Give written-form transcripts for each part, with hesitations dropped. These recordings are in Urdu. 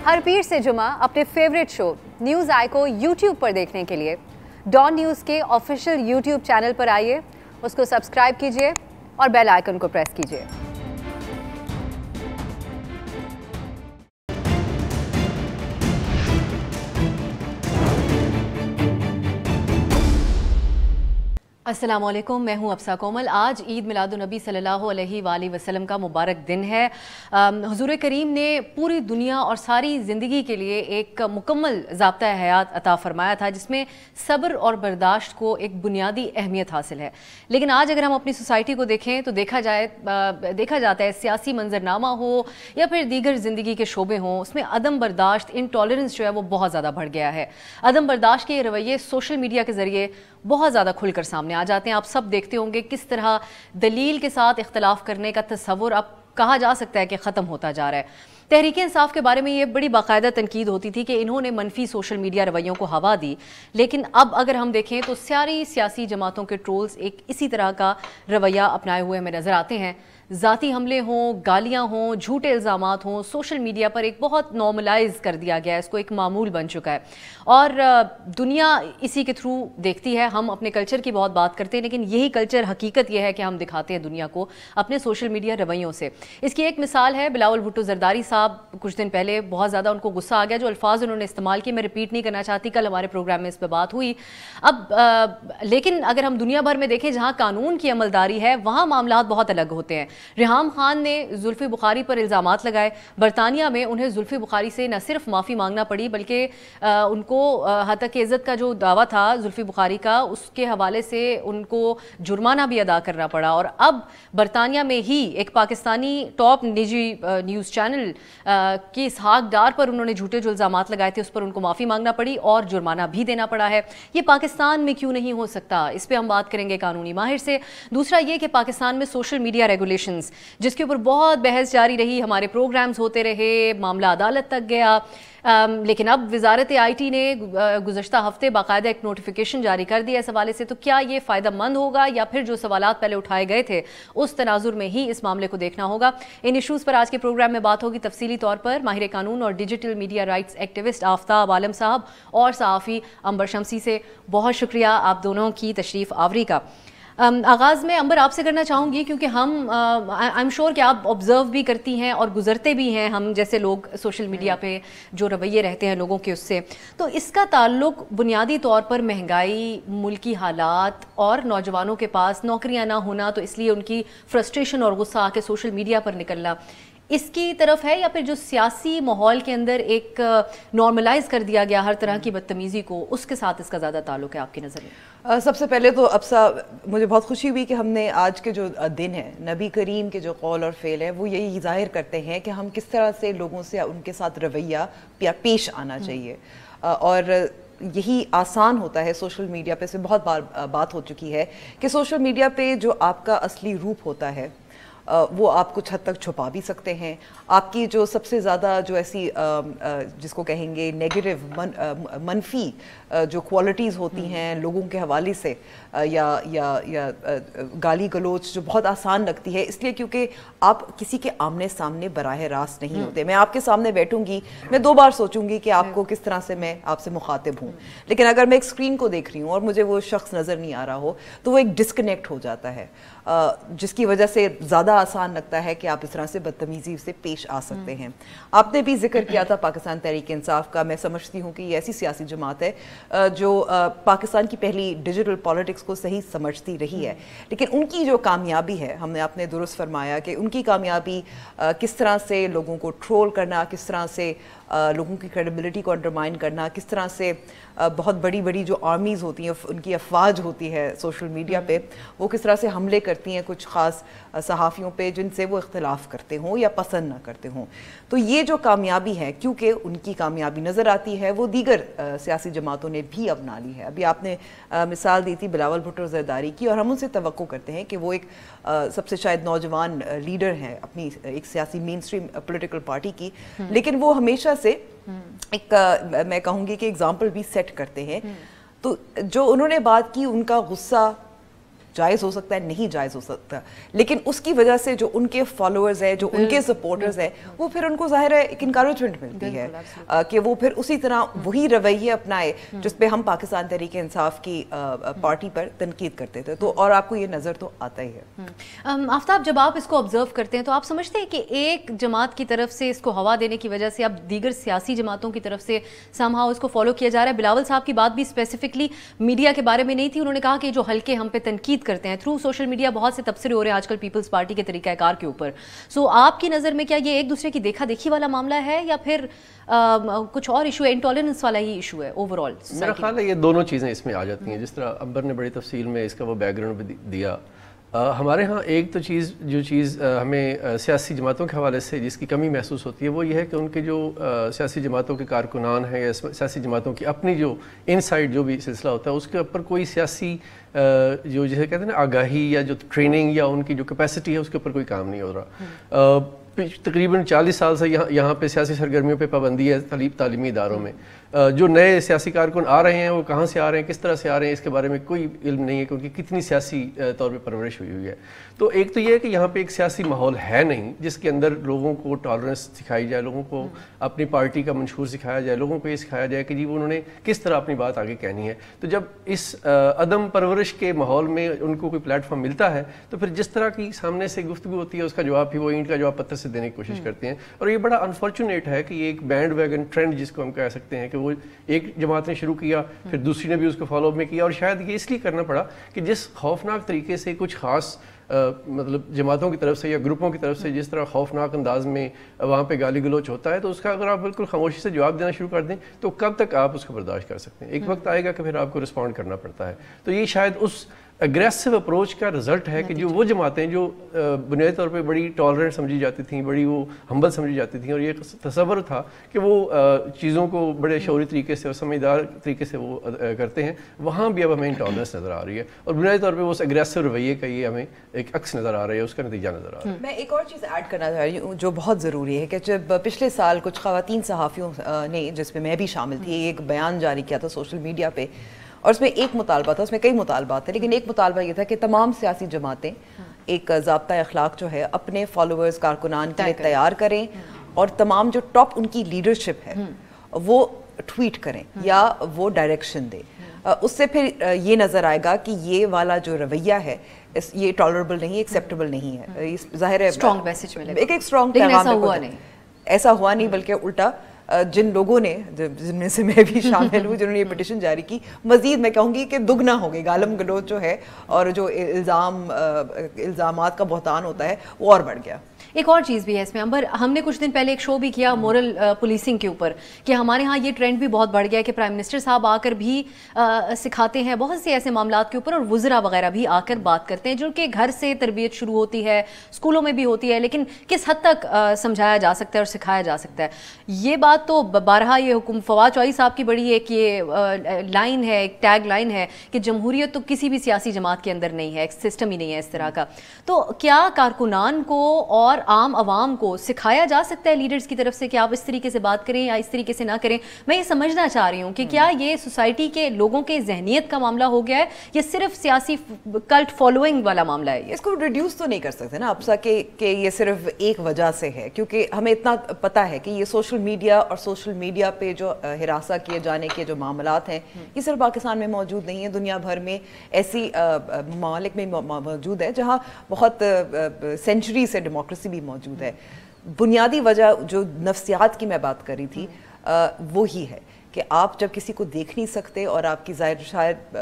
ہر پیر سے جمعہ اپنے فیوریٹ شو نیوز آئی کو یوٹیوب پر دیکھنے کے لیے ڈان نیوز کے آفیشیل یوٹیوب چینل پر آئیے، اس کو سبسکرائب کیجیے اور بیل آئیکن کو پریس کیجیے۔ السلام علیکم، میں ہوں افسا کومل۔ آج عید میلاد النبی صلی اللہ علیہ وآلہ وسلم کا مبارک دن ہے۔ حضور کریم نے پوری دنیا اور ساری زندگی کے لیے ایک مکمل ضابطہ حیات عطا فرمایا تھا جس میں صبر اور برداشت کو ایک بنیادی اہمیت حاصل ہے۔ لیکن آج اگر ہم اپنی سوسائٹی کو دیکھیں تو دیکھا جاتا ہے سیاسی منظرنامہ ہو یا پھر دیگر زندگی کے شعبے ہوں، اس میں عدم برداشت، انٹالرنس جو ہے وہ بہت زیادہ بڑھ گیا ہے۔ عدم برداشت کے یہ رویے سوشل میڈیا کے ذریعے بہت زیادہ کھل کر سامنے آ جاتے ہیں۔ آپ سب دیکھتے ہوں گے کس طرح دلیل کے ساتھ اختلاف کرنے کا تصور اب کہا جا سکتا ہے کہ ختم ہوتا جا رہا ہے۔ تحریک انصاف کے بارے میں یہ بڑی باقاعدہ تنقید ہوتی تھی کہ انہوں نے منفی سوشل میڈیا رویوں کو ہوا دی، لیکن اب اگر ہم دیکھیں تو ساری سیاسی جماعتوں کے ٹرولز ایک اسی طرح کا رویہ اپنائے ہوئے ہمیں نظر آتے ہیں۔ ذاتی حملے ہوں، گالیاں ہوں، جھوٹے الزامات ہوں، سوشل میڈیا پر ایک بہت نارملائز کر دیا گیا ہے، اس کو ایک معمول بن چکا ہے اور دنیا اسی کے تھرو دیکھتی ہے۔ ہم اپنے کلچر کی بہت بات کرتے ہیں لیکن یہی کلچر حقیقت یہ ہے کہ ہم دکھاتے ہیں دنیا کو اپنے سوشل میڈیا رویوں سے۔ اس کی ایک مثال ہے بلاول بھٹو زرداری صاحب، کچھ دن پہلے بہت زیادہ ان کو غصہ آ گیا، جو الفاظ انہوں نے استعمال کیے میں ریپیٹ نہیں کرنا چاہتی، کل ہمارے پروگرام میں اس پہ بات ہوئی۔ لیکن اگر ہم دنیا بھر میں دیکھیں جہاں قانون کی عملداری ہے وہاں معاملات بہت الگ ہوتے ہیں۔ ریحام خان نے زلفی بخاری پر الزامات لگائے، برطانیہ میں انہیں زلفی بخاری سے نہ صرف معافی مانگنا پڑی بلکہ ان کو حتیٰ کہ عزت کا جو دعویٰ تھا زلفی بخاری کا، اس کے حوالے سے ان کو جرمانہ بھی ادا کرنا پڑا۔ اور اب برطانیہ میں ہی ایک پاکستانی ٹاپ نجی نیوز چینل کی اسحاق ڈار پر انہوں نے جھوٹے جو الزامات لگائے تھے اس پر ان کو معافی مانگنا پڑی اور جرمانہ بھی دینا پڑا ہے۔ یہ پاکستان میں کیوں نہیں ہو سکتا؟ اس پہ ہم بات کریں گے قانونی ماہر سے۔ دوسرا یہ کہ پاکستان میں سوشل میڈیا ریگولیشنز جس کے اوپر بہت بحث جاری رہی، ہمارے پروگرامز ہوتے رہے، معاملہ عدالت تک گیا، لیکن اب وزارت آئی ٹی نے گزشتہ ہفتے باقاعدہ ایک نوٹیفیکیشن جاری کر دیا اس حوالے سے۔ تو کیا یہ فائدہ مند ہوگا یا پھر جو سوالات پہلے اٹھائے گئے تھے اس تناظر میں ہی اس معاملے کو دیکھنا ہوگا؟ ان ایشوز پر آج کے پروگرام میں بات ہوگی تفصیلی طور پر ماہر قانون اور digital media rights activist Aftab Alam صاحب اور صحافی عنبر شمسی سے۔ بہت شکریہ آپ دونوں کی تشریف آوری کا۔ آغاز میں عنبر آپ سے کرنا چاہوں گی کیونکہ ہم آئی ایم شیور کہ آپ آبزرو بھی کرتی ہیں اور گزرتے بھی ہیں ہم جیسے لوگ سوشل میڈیا پہ جو رویے رہتے ہیں لوگوں کے اس سے، تو اس کا تعلق بنیادی طور پر مہنگائی، ملکی حالات اور نوجوانوں کے پاس نوکریاں نہ ہونا تو اس لیے ان کی فرسٹریشن اور غصہ آ کے سوشل میڈیا پر نکلنا، اس کی طرف ہے یا پھر جو سیاسی ماحول کے اندر ایک نارملائز کر دیا گیا ہر طرح کی بدتمیزی کو، اس کے ساتھ اس کا زیادہ تعلق ہے آپ کی نظر میں؟ سب سے پہلے تو ابسا مجھے بہت خوشی ہوئی کہ ہم نے آج کے جو دن ہے نبی کریم کے جو قول اور فعل ہے وہ یہی ظاہر کرتے ہیں کہ ہم کس طرح سے لوگوں سے ان کے ساتھ رویہ پیش آنا چاہیے، اور یہی آسان ہوتا ہے سوشل میڈیا پہ۔ سے بہت بار بات ہو چکی ہے کہ سوشل میڈیا پہ جو آپ کا اصلی روپ ہوتا ہے وہ آپ کچھ حد تک چھپا بھی سکتے ہیں۔ آپ کی جو سب سے زیادہ جو ایسی جس کو کہیں گے نیگیٹو منفی جو کوالٹیز ہوتی ہیں لوگوں کے حوالے سے یا گالی گلوچ جو بہت آسان لگتی ہے، اس لیے کیونکہ آپ کسی کے آمنے سامنے براہ راست نہیں ہوتے۔ میں آپ کے سامنے بیٹھوں گی، میں 2 بار سوچوں گی کہ آپ کو کس طرح سے میں آپ سے مخاطب ہوں، لیکن اگر میں ایک اسکرین کو دیکھ رہی ہوں اور مجھے وہ شخص نظر نہیں آ رہا ہو تو وہ ایک ڈسکنیکٹ ہو جاتا ہے، جس کی وجہ سے زیادہ آسان لگتا ہے کہ آپ اس طرح سے بدتمیزی سے پیش آ سکتے ہیں۔ آپ نے بھی ذکر کیا تھا پاکستان تحریک انصاف کا۔ میں سمجھتی ہوں کہ یہ ایسی سیاسی جماعت ہے جو پاکستان کی پہلی ڈیجیٹل پالیٹکس کو صحیح سمجھتی رہی ہے، لیکن ان کی جو کامیابی ہے، ہم نے آپ نے درست فرمایا کہ ان کی کامیابی کس طرح سے لوگوں کو ٹرول کرنا، کس طرح سے لوگوں کی کریڈیبلٹی کو انڈرمائن کرنا، کس طرح سے بہت بڑی بڑی جو آرمیز ہوتی ہیں، ان کی افواج ہوتی ہے سوشل میڈیا پہ، وہ کس طرح سے حملے کرتی ہیں کچھ خاص صحافیوں پہ جن سے وہ اختلاف کرتے ہوں یا پسند نہ کرتے ہوں۔ تو یہ جو کامیابی ہے، کیونکہ ان کی کامیابی نظر آتی ہے، وہ دیگر سیاسی جماعتوں نے بھی اپنا لی ہے۔ ابھی آپ نے مثال دی تھی بلاول بھٹو زرداری کی، اور ہم ان سے توقع کرتے ہیں کہ وہ ایک سب سے شاید نوجوان لیڈر ہیں اپنی ایک سیاسی مین اسٹریم پولیٹیکل پارٹی کی، لیکن وہ ہمیشہ سے ایک میں کہوں گی کہ ایگزامپل بھی سیٹ کرتے ہیں۔ تو جو انہوں نے بات کی، ان کا غصہ جائز ہو سکتا ہے, نہیں جائز ہو سکتا, لیکن اس کی وجہ سے جو ان کے فالوورز ہیں, جو ان کے سپورٹرز ہیں, وہ پھر ان کو ظاہر ہے ایک انکریجمنٹ ملتی ہے کہ وہ پھر اسی طرح وہی رویے اپنائے جس پہ ہم پاکستان تحریک انصاف کی پارٹی پر تنقید کرتے تھے. تو اور آپ کو یہ نظر تو آتا ہی ہے. آفتاب, جب آپ اس کو آبزرو کرتے ہیں تو آپ سمجھتے ہیں کہ ایک جماعت کی طرف سے اس کو ہوا دینے کی وجہ سے اب دیگر سیاسی جماعتوں کی طرف سے سامہاؤ اس کو فالو کیا جا رہا ہے؟ بلاول صاحب کی بات بھی اسپیسیفکلی میڈیا کے بارے میں نہیں تھی, انہوں نے کہا کہ جو حلقے ہم پہ تنقید کرتے ہیں تھرو سوشل میڈیا, بہت سے تبصرے ہو رہے ہیں آج کل پیپلز پارٹی کے طریقہ کار کے اوپر. سو آپ کی نظر میں کیا یہ ایک دوسرے کی دیکھا دیکھی والا معاملہ ہے یا پھر کچھ اور ایشو ہے, انٹالرنس والا ہی ایشو ہے اوور آل؟ میرا خیال ہے یہ دونوں چیزیں اس میں آ جاتی ہیں. جس طرح عمبر نے بڑی تفصیل میں اس کا وہ بیک گراؤنڈ بھی دیا. ہمارے ہاں ایک تو جو چیز ہمیں سیاسی جماعتوں کے حوالے سے جس کی کمی محسوس ہوتی ہے وہ یہ ہے کہ ان کے جو سیاسی جماعتوں کے کارکنان ہیں یا سیاسی جماعتوں کی اپنی جو ان سائڈ جو بھی سلسلہ ہوتا ہے اس کے اوپر کوئی سیاسی جو جسے کہتے ہیں نا آگاہی یا جو ٹریننگ یا ان کی جو کیپیسٹی ہے اس کے اوپر کوئی کام نہیں ہو رہا. تقریباً 40 سال سے یہاں پہ سیاسی سرگرمیوں پہ پابندی ہے تعلیمی اداروں میں. جو نئے سیاسی کارکن آ رہے ہیں وہ کہاں سے آ رہے ہیں, کس طرح سے آ رہے ہیں, اس کے بارے میں کوئی علم نہیں ہے کہ ان کی کتنی سیاسی طور پہ پرورش ہوئی ہے. تو ایک تو یہ ہے کہ یہاں پہ ایک سیاسی ماحول ہے نہیں جس کے اندر لوگوں کو ٹالرنس سکھائی جائے, لوگوں کو اپنی پارٹی کا منشور سکھایا جائے, لوگوں کو یہ سکھایا جائے کہ جی وہ انہوں نے کس طرح اپنی بات آگے کہنی ہے. تو جب اس عدم پرورش کے ماحول میں ان کو کوئی پلیٹ فارم ملتا ہے تو پھر جس طرح کی سامنے سے گفتگو ہوتی ہے اس کا جواب بھی وہ اینٹ کا جواب پتھر سے دینے کی کوشش کرتے ہیں. اور یہ بڑا انفارچونیٹ ہے کہ یہ ایک بینڈ ویگن ٹرینڈ جس کو ہم کہہ سکتے ہیں کہ وہ ایک جماعت نے شروع کیا, پھر دوسری نے بھی اس کو فالو اپ میں کیا, اور شاید یہ اس لیے کرنا پڑا کہ جس خوفناک طریقے سے کچھ خاص مطلب جماعتوں کی طرف سے یا گروپوں کی طرف سے جس طرح خوفناک انداز میں وہاں پہ گالی گلوچ ہوتا ہے, تو اس کا اگر آپ بالکل خاموشی سے جواب دینا شروع کر دیں تو کب تک آپ اس کو برداشت کر سکتے ہیں؟ ایک وقت آئے گا کہ پھر آپ کو رسپونڈ کرنا پڑتا ہے. تو یہ شاید اس اگریسو اپروچ کا رزلٹ ہے کہ جو وہ جماعتیں جو بنیادی طور پہ بڑی ٹالرنٹ سمجھی جاتی تھیں, بڑی وہ ہمبل سمجھی جاتی تھیں, اور یہ تصور تھا کہ وہ چیزوں کو بڑے شعوری طریقے سے اور سمجھدار طریقے سے وہ کرتے ہیں, وہاں بھی اب ہمیں انٹالرنس نظر آ رہی ہے. اور بنیادی طور پہ وہ اس اگریسو رویے کا یہ ہمیں ایک عکس نظر آ رہا ہے, اس کا نتیجہ نظر آ رہا ہے. میں ایک اور چیز ایڈ کرنا چاہ رہی ہوں جو بہت ضروری ہے کہ جب پچھلے سال کچھ خواتین صحافیوں نے, جس میں بھی شامل تھی, ایک بیان جاری کیا تھا سوشل میڈیا پہ, اور اس میں ایک مطالبہ تھا, اس میں کئی مطالبات تھے, لیکن ایک مطالبہ یہ تھا کہ تمام سیاسی جماعتیں ایک ضابطہ اخلاق جو ہے اپنے فالوورز کارکنان کے لیے تیار کریں, اور تمام جو ٹاپ ان کی لیڈرشپ ہے وہ ٹویٹ کریں یا وہ ڈائریکشن دیں. اس سے پھر یہ نظر آئے گا کہ یہ والا جو رویہ ہے یہ ٹالریبل نہیں, ایکسیپٹیبل نہیں ہے. ظاہر ہے اسٹرانگ میسج ملے گا, ایک اسٹرانگ پیغام, ایسا ہوا نہیں بلکہ الٹا جن لوگوں نے, جن میں سے میں بھی شامل ہوں, جنہوں نے یہ پٹیشن جاری کی, مزید میں کہوں گی کہ دگنا ہو گئی گالم گلوچ جو ہے, اور جو الزامات کا بہتان ہوتا ہے وہ اور بڑھ گیا. ایک اور چیز بھی ہے اس میں عمبر, ہم نے کچھ دن پہلے ایک شو بھی کیا مورل پولیسنگ کے اوپر کہ ہمارے ہاں یہ ٹرینڈ بھی بہت بڑھ گیا ہے کہ پرائم منسٹر صاحب آ کر بھی سکھاتے ہیں بہت سے ایسے معاملات کے اوپر, اور وزراء وغیرہ بھی آ کر بات کرتے ہیں جو کہ گھر سے تربیت شروع ہوتی ہے, اسکولوں میں بھی ہوتی ہے, لیکن کس حد تک سمجھایا جا سکتا ہے اور سکھایا جا سکتا ہے. یہ بات تو بارہا یہ حکم فواد چوہدری صاحب کی بڑی ایک یہ لائن ہے, ایک ٹیگ لائن ہے کہ جمہوریت تو کسی بھی سیاسی جماعت کے اندر نہیں ہے, ایک سسٹم ہی نہیں ہے اس طرح کا. تو کیا کارکنان کو اور عام عوام کو سکھایا جا سکتا ہے لیڈرز کی طرف سے کہ آپ اس طریقے سے بات کریں یا اس طریقے سے نہ کریں؟ میں یہ سمجھنا چاہ رہی ہوں کہ کیا یہ سوسائٹی کے لوگوں کے ذہنیت کا معاملہ ہو گیا ہے یا صرف سیاسی کلٹ فالوئنگ والا معاملہ ہے؟ اس کو ریڈیوس تو نہیں کر سکتے نا افسا کہ یہ صرف ایک وجہ سے ہے, کیونکہ ہمیں اتنا پتہ ہے کہ یہ سوشل میڈیا اور سوشل میڈیا پہ جو ہراساں کیے جانے کے جو معاملات ہیں یہ صرف پاکستان میں موجود نہیں ہیں, دنیا بھر میں ایسی ممالک میں موجود ہے جہاں بہت سینچری سے ڈیموکریسی بھی موجود ہے. بنیادی وجہ جو نفسیات کی میں بات کر رہی تھی وہی ہے کہ آپ جب کسی کو دیکھ نہیں سکتے اور آپ کی ظاہر شاید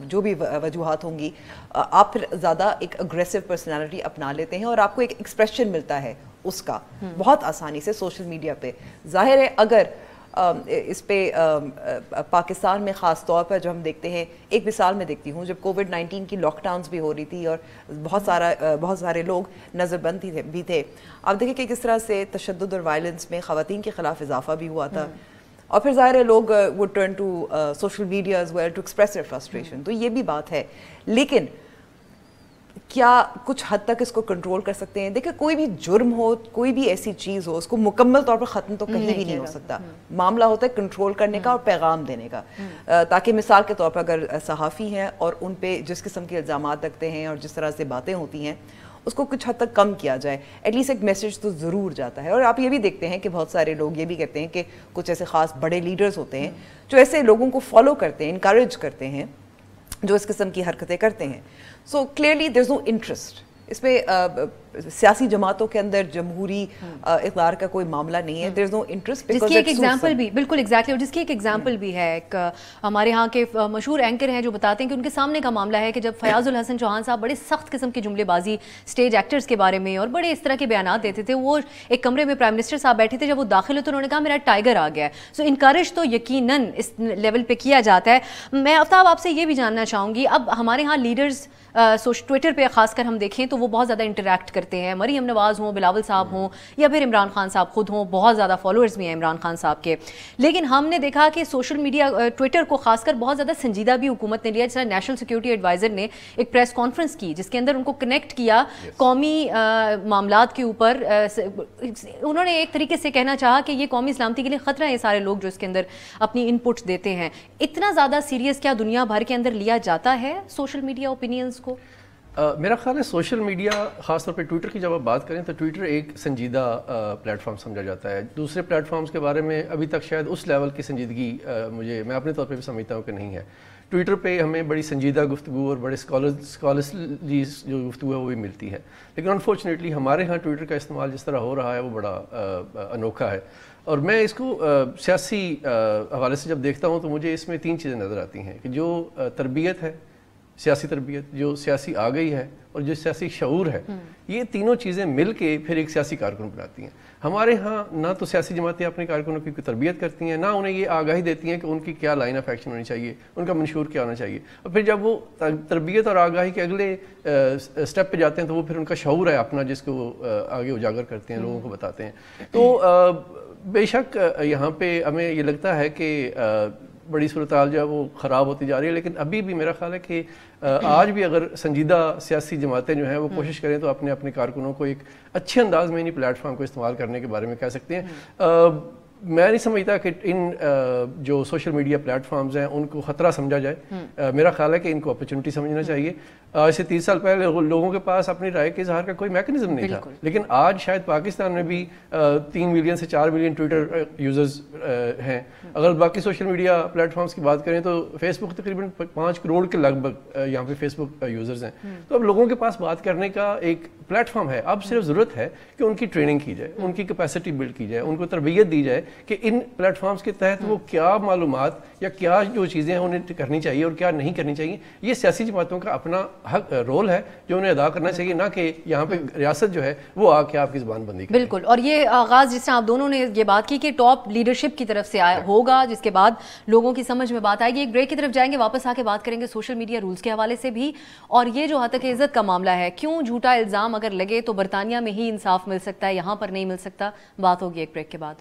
جو بھی وجوہات ہوں گی, آپ پھر زیادہ ایک اگریسو پرسنالٹی اپنا لیتے ہیں اور آپ کو ایک ایکسپریشن ملتا ہے اس کا بہت آسانی سے سوشل میڈیا پہ. ظاہر ہے اگر اس پہ پاکستان میں خاص طور پر جو ہم دیکھتے ہیں, ایک مثال میں دیکھتی ہوں, جب کووڈ-19 کی لاک ڈاؤنز بھی ہو رہی تھی اور بہت سارے لوگ نظر بند بھی تھے, آپ دیکھیں کہ کس طرح سے تشدد اور وائلنس میں خواتین کے خلاف اضافہ بھی ہوا تھا, اور پھر ظاہر ہے لوگ would turn to social media as well to express their frustration. تو یہ بھی بات ہے, لیکن کیا کچھ حد تک اس کو کنٹرول کر سکتے ہیں؟ دیکھیں کوئی بھی جرم ہو, کوئی بھی ایسی چیز ہو, اس کو مکمل طور پر ختم تو کہیں بھی نہیں ہو سکتا. معاملہ ہوتا ہے کنٹرول کرنے کا اور پیغام دینے کا, تاکہ مثال کے طور پر اگر صحافی ہیں اور ان پہ جس قسم کے الزامات رکھتے ہیں اور جس طرح سے باتیں ہوتی ہیں اس کو کچھ حد تک کم کیا جائے, ایٹ لیسٹ ایک میسج تو ضرور جاتا ہے. اور آپ یہ بھی دیکھتے ہیں کہ بہت سارے لوگ یہ بھی کہتے ہیں کہ کچھ ایسے خاص بڑے لیڈرز ہوتے ہیں جو ایسے لوگوں کو فالو کرتے ہیں, انکریج کرتے ہیں جو اس قسم کی حرکتیں کرتے ہیں. سو کلیئرلی دیر از نو انٹرسٹ اس میں. سیاسی جماعتوں کے اندر جمہوری اقدار کا کوئی معاملہ نہیں ہے. دیر از نو انٹرسٹ. جس کی ایک ایگزامپل بھی بالکل ایگزیکٹلی, اور جس کی ایک ایگزامپل بھی ہے, ایک ہمارے ہاں کے مشہور اینکر ہیں جو بتاتے ہیں کہ ان کے سامنے کا معاملہ ہے کہ جب فیاض الحسن چوہان صاحب بڑے سخت قسم کی جملے بازی اسٹیج ایکٹرز کے بارے میں اور بڑے اس طرح کے بیانات دیتے تھے, وہ ایک کمرے میں پرائم منسٹر صاحب بیٹھے تھے, جب وہ داخل ہوئے تو انہوں نے کہا میرا ٹائیگر آ گیا ہے. سو انکریج تو یقیناً اس لیول پہ کیا جاتا ہے. میں آفتاب آپ سے یہ بھی جاننا چاہوں گی, اب ہمارے ہاں لیڈرز ٹویٹر پہ خاص کر ہم دیکھیں تو وہ بہت زیادہ انٹریکٹ کرتے ہیں. مریم نواز ہوں, بلاول صاحب ہوں, یا پھر عمران خان صاحب خود ہوں, بہت زیادہ فالوورز بھی ہیں عمران خان صاحب کے. لیکن ہم نے دیکھا کہ سوشل میڈیا ٹویٹر کو خاص کر بہت زیادہ سنجیدہ بھی حکومت نے لیا. جس طرح نیشنل سیکورٹی ایڈوائزر نے ایک پریس کانفرنس کی جس کے اندر ان کو کنیکٹ کیا قومی معاملات کے اوپر. انہوں نے ایک طریقے سے کہنا چاہا کہ یہ قومی سلامتی کے لیے خطرہ ہے یہ سارے لوگ جو اس کے اندر اپنی ان پٹ دیتے ہیں. اتنا زیادہ سیریس کیا دنیا بھر کے اندر لیا جاتا ہے سوشل میڈیا اوپینینز کو؟ میرا خیال ہے سوشل میڈیا خاص طور پہ ٹویٹر کی جب آپ بات کریں تو ٹویٹر ایک سنجیدہ پلیٹ فارم سمجھا جاتا ہے. دوسرے پلیٹ فارمز کے بارے میں ابھی تک شاید اس لیول کی سنجیدگی میں اپنے طور پہ بھی سمجھتا ہوں کہ نہیں ہے. ٹویٹر پہ ہمیں بڑی سنجیدہ گفتگو اور بڑے اسکالرلی جو گفتگو ہے وہ بھی ملتی ہے, لیکن انفارچونیٹلی ہمارے ہاں ٹویٹر کا استعمال جس طرح ہو رہا ہے وہ بڑا انوکھا ہے. اور میں اس کو سیاسی حوالے سے جب دیکھتا ہوں تو مجھے اس میں 3 چیزیں نظر آتی ہیں کہ جو تربیت ہے, سیاسی تربیت, جو سیاسی آگئی ہے اور جو سیاسی شعور ہے, یہ تینوں چیزیں مل کے پھر ایک سیاسی کارکن بناتی ہیں. ہمارے ہاں نہ تو سیاسی جماعتیں اپنے کارکنوں کی تربیت کرتی ہیں, نہ انہیں یہ آگاہی دیتی ہیں کہ ان کی کیا لائن آف ایکشن ہونی چاہیے, ان کا منشور کیا ہونا چاہیے. اور پھر جب وہ تربیت اور آگاہی کے اگلے اسٹیپ پہ جاتے ہیں تو وہ پھر ان کا شعور ہے اپنا جس کو وہ آگے اجاگر کرتے ہیں, لوگوں کو بتاتے ہیں. تو بے شک یہاں پہ ہمیں یہ لگتا ہے کہ بڑی صورتحال جو ہے وہ خراب ہوتی جا رہی ہے, لیکن ابھی بھی میرا خیال ہے کہ آج بھی اگر سنجیدہ سیاسی جماعتیں جو ہیں وہ کوشش کریں تو اپنے کارکنوں کو ایک اچھے انداز میں انہیں پلیٹ فارم کو استعمال کرنے کے بارے میں کہہ سکتے ہیں. میں نہیں سمجھتا کہ ان جو سوشل میڈیا پلیٹ فارمز ہیں ان کو خطرہ سمجھا جائے. میرا خیال ہے کہ ان کو اپرچونٹی سمجھنا چاہیے. آج سے 30 سال پہلے لوگوں کے پاس اپنی رائے کے اظہار کا کوئی میکانزم نہیں تھا, لیکن آج شاید پاکستان میں بھی 3 ملین سے 4 ملین ٹویٹر یوزرز ہیں. اگر باقی سوشل میڈیا پلیٹ فارمز کی بات کریں تو فیس بک تقریباً 5 کروڑ کے لگ بھگ یہاں پہ فیس بک یوزرز ہیں. تو اب لوگوں کے پاس بات کرنے کا ایک پلیٹ فارم ہے. اب صرف ضرورت ہے کہ ان کی ٹریننگ کی جائے, ان کی کیپیسٹی بلڈ کی جائے, ان کو تربیت دی جائے کہ ان پلیٹ فارمز کے تحت وہ کیا معلومات یا کیا جو چیزیں ہیں انہیں کرنی چاہیے اور کیا نہیں کرنی چاہیے. یہ سیاسی جماعتوں کا اپنا حق رول ہے جو انہیں ادا کرنا چاہیے, نہ کہ یہاں پہ ریاست جو ہے وہ آ کے آپ کی زبان بندی کرے. بالکل, اور یہ آغاز جس طرح آپ دونوں نے یہ بات کی کہ ٹاپ لیڈرشپ کی طرف سے ہوگا, جس کے بعد لوگوں کی سمجھ میں بات آئے گی. ایک بریک کی طرف جائیں گے, واپس آ کے بات کریں گے سوشل میڈیا رولز کے حوالے سے بھی, اور یہ جو حتک عزت کا معاملہ ہے, کیوں جھوٹا الزام اگر لگے تو برطانیہ میں ہی انصاف مل سکتا ہے, یہاں پر نہیں مل سکتا. بات ہوگی ایک بریک کے بعد.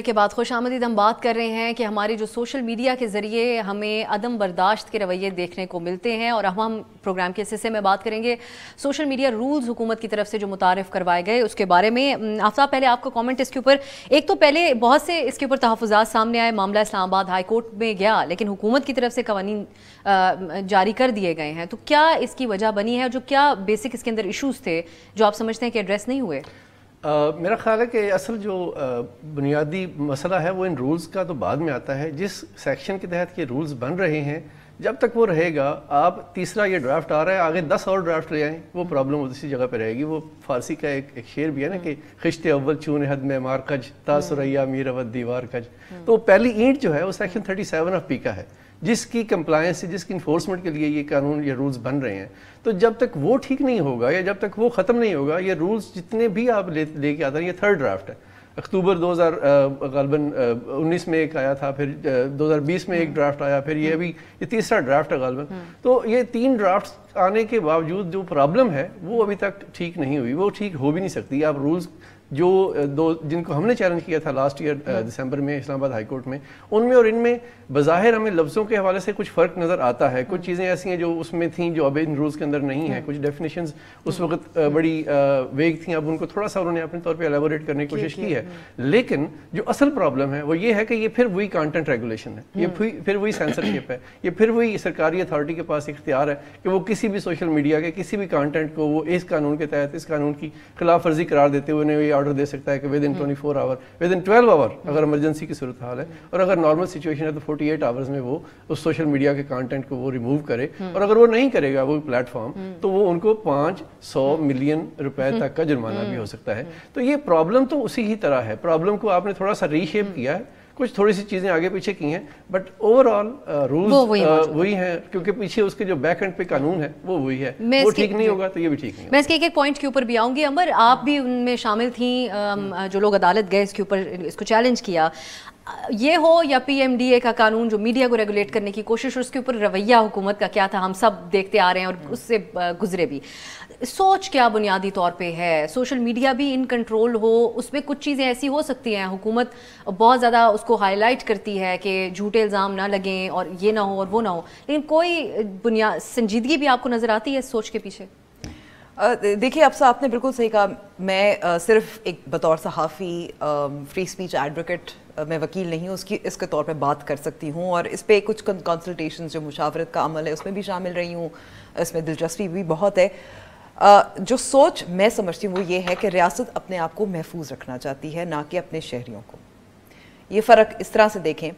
کے بعد خوش آمدید. ہم بات کر رہے ہیں کہ ہماری جو سوشل میڈیا کے ذریعے ہمیں عدم برداشت کے رویے دیکھنے کو ملتے ہیں, اور اب ہم پروگرام کے حصے میں بات کریں گے سوشل میڈیا رولز حکومت کی طرف سے جو متعارف کروائے گئے اس کے بارے میں. آفتاب, پہلے آپ کا کامنٹ اس کے اوپر. ایک تو پہلے بہت سے اس کے اوپر تحفظات سامنے آئے, معاملہ اسلام آباد ہائی کورٹ میں گیا, لیکن حکومت کی طرف سے قوانین جاری کر دیے گئے ہیں. تو کیا اس کی وجہ بنی ہے, اور جو کیا بیسک اس کے اندر ایشوز تھے جو آپ سمجھتے ہیں کہ ایڈریس نہیں ہوئے؟ میرا خیال ہے کہ اصل جو بنیادی مسئلہ ہے وہ ان رولز کا تو بعد میں آتا ہے. جس سیکشن کے تحت یہ رولز بن رہے ہیں جب تک وہ رہے گا, آپ تیسرا یہ ڈرافٹ آ رہا ہے, آگے 10 اور ڈرافٹ لے آئیں, وہ پرابلم اسی جگہ پہ رہے گی. وہ فارسی کا ایک شعر بھی ہے نا کہ خشت اول چون حد میں مار کج تا سریا میر اود دیوار کج. تو پہلی اینٹ جو ہے وہ سیکشن 37 آف پی کا ہے, جس کی کمپلائنس, جس کی انفورسمنٹ کے لیے یہ قانون, یہ رولز بن رہے ہیں. تو جب تک وہ ٹھیک نہیں ہوگا یا جب تک وہ ختم نہیں ہوگا, یہ رولز جتنے بھی آپ لے کے آتے ہیں, یہ 3rd ڈرافٹ ہے. اکتوبر 2019 میں ایک آیا تھا, پھر 2020 میں ایک ڈرافٹ آیا, پھر یہ ابھی یہ تیسرا ڈرافٹ ہے غالباً. تو یہ 3 ڈرافٹس آنے کے باوجود جو پرابلم ہے وہ ابھی تک ٹھیک نہیں ہوئی, وہ ٹھیک ہو بھی نہیں سکتی. آپ رولز جو جن کو ہم نے چیلنج کیا تھا لاسٹ ایئر دسمبر میں اسلام آباد ہائی کورٹ میں، ان میں اور ان میں بظاہر ہمیں لفظوں کے حوالے سے کچھ فرق نظر آتا ہے. کچھ چیزیں ایسی ہیں جو اس میں تھیں جو اب ان رولز کے اندر نہیں ہیں. کچھ ڈیفینیشنز اس وقت بڑی ویگ تھیں، اب ان کو تھوڑا سا انہوں نے اپنے طور پہ ایلیبوریٹ کرنے کی کوشش کی ہے. لیکن جو اصل پرابلم ہے وہ یہ ہے کہ یہ پھر وہی کانٹینٹ ریگولیشن ہے، یہ پھر وہی سینسرشپ ہے، یہ پھر وہی سرکاری اتھارٹی کے پاس اختیار ہے کہ وہ کسی بھی سوشل میڈیا کے کسی بھی کانٹینٹ کو وہ اس قانون کے تحت اس قانون کی خلاف ورزی قرار دیتے ہوئے انہیں یہ آرڈر دے سکتا ہے کہ with in 24 our, with in 12 آور اگر ایمرجنسی کی صورتحال ہے، اور اگر نارمل سچویشن ہے تو 48 آورز میں وہ اس سوشل میڈیا کے کانٹینٹ کو وہ ریموو کرے. اور اگر وہ نہیں کرے گا وہ پلیٹ فارم، تو وہ ان کو 500 ملین روپے تک کا جرمانہ بھی ہو سکتا ہے. تو یہ پرابلم تو اسی ہی طرح ہے. پرابلم کو آپ نے تھوڑا سا ری شیپ کیا ہے، کچھ تھوڑی سی چیزیں آگے پیچھے کی ہیں، بٹ اوور آل رولز وہی ہیں، کیونکہ پیچھے اس کے جو بیک اینڈ پہ قانون ہے وہ وہی ہے. وہ ٹھیک نہیں ہوگا تو یہ بھی ٹھیک نہیں ہوگا. میں اس کے ایک پوائنٹ کے اوپر بھی آؤں گی. عمر، آپ بھی ان میں شامل تھیں جو لوگ عدالت گئے اس کے اوپر اس کو چیلنج کیا. یہ ہو یا پی ایم ڈی اے کا قانون جو میڈیا کو ریگولیٹ کرنے کی کوشش، اور اس کے اوپر رویہ حکومت کا کیا تھا، ہم سب دیکھتے آ رہے ہیں اور اس سے گزرے بھی. سوچ کیا بنیادی طور پہ ہے؟ سوشل میڈیا بھی ان کنٹرول ہو، اس میں کچھ چیزیں ایسی ہو سکتی ہیں، حکومت بہت زیادہ اس کو ہائی لائٹ کرتی ہے کہ جھوٹے الزام نہ لگیں اور یہ نہ ہو اور وہ نہ ہو، لیکن کوئی سنجیدگی بھی آپ کو نظر آتی ہے اس سوچ کے پیچھے؟ دیکھیے افسا، آپ نے بالکل صحیح کہا. میں صرف ایک بطور صحافی فری اسپیچ ایڈوکیٹ، میں وکیل نہیں ہوں، اس کے طور پہ بات کر سکتی ہوں، اور اس پہ کچھ کنسلٹیشنز جو مشاورت کا عمل ہے اس میں بھی شامل رہی ہوں. اس میں دلچسپی بھی بہت ہے. جو سوچ میں سمجھتی ہوں وہ یہ ہے کہ ریاست اپنے آپ کو محفوظ رکھنا چاہتی ہے، نہ کہ اپنے شہریوں کو. یہ فرق اس طرح سے دیکھیں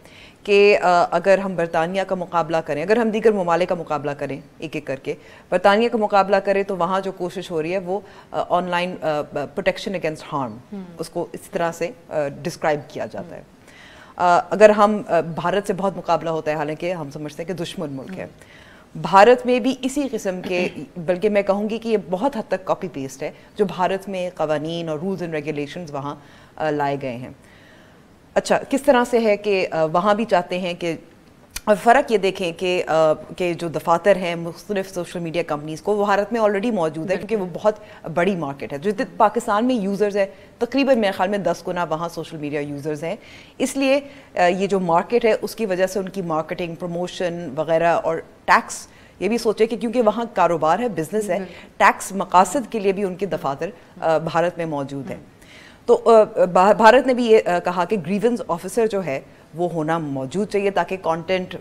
کہ اگر ہم برطانیہ کا مقابلہ کریں، اگر ہم دیگر ممالک کا مقابلہ کریں ایک ایک کر کے، برطانیہ کا مقابلہ کریں تو وہاں جو کوشش ہو رہی ہے وہ online protection against harm, اس کو اس طرح سے ڈسکرائب کیا جاتا ہے. اگر ہم بھارت سے بہت مقابلہ ہوتا ہے، حالانکہ ہم سمجھتے ہیں کہ دشمن ملک ہے. بھارت میں بھی اسی قسم کے، بلکہ میں کہوں گی کہ یہ بہت حد تک کاپی پیسٹ ہے جو بھارت میں قوانین اور رولز اینڈ ریگولیشنز وہاں لائے گئے ہیں. اچھا، کس طرح سے ہے کہ وہاں بھی چاہتے ہیں کہ، اور فرق یہ دیکھیں کہ جو دفاتر ہیں مختلف سوشل میڈیا کمپنیز کو، وہ بھارت میں آلریڈی موجود ہے کیونکہ وہ بہت بڑی مارکیٹ ہے. جو پاکستان میں یوزرز ہیں تقریباً میرے خیال میں 10 گنا وہاں سوشل میڈیا یوزرز ہیں. اس لیے یہ جو مارکیٹ ہے اس کی وجہ سے ان کی مارکیٹنگ، پروموشن وغیرہ، اور ٹیکس، یہ بھی سوچے کہ کیونکہ وہاں کاروبار ہے، بزنس ہے، ٹیکس مقاصد کے لیے بھی ان کے دفاتر بھارت میں موجود ہیں. تو بھارت نے بھی یہ کہا کہ گریونس آفیسر جو ہے وہ ہونا موجود چاہیے تاکہ کانٹینٹ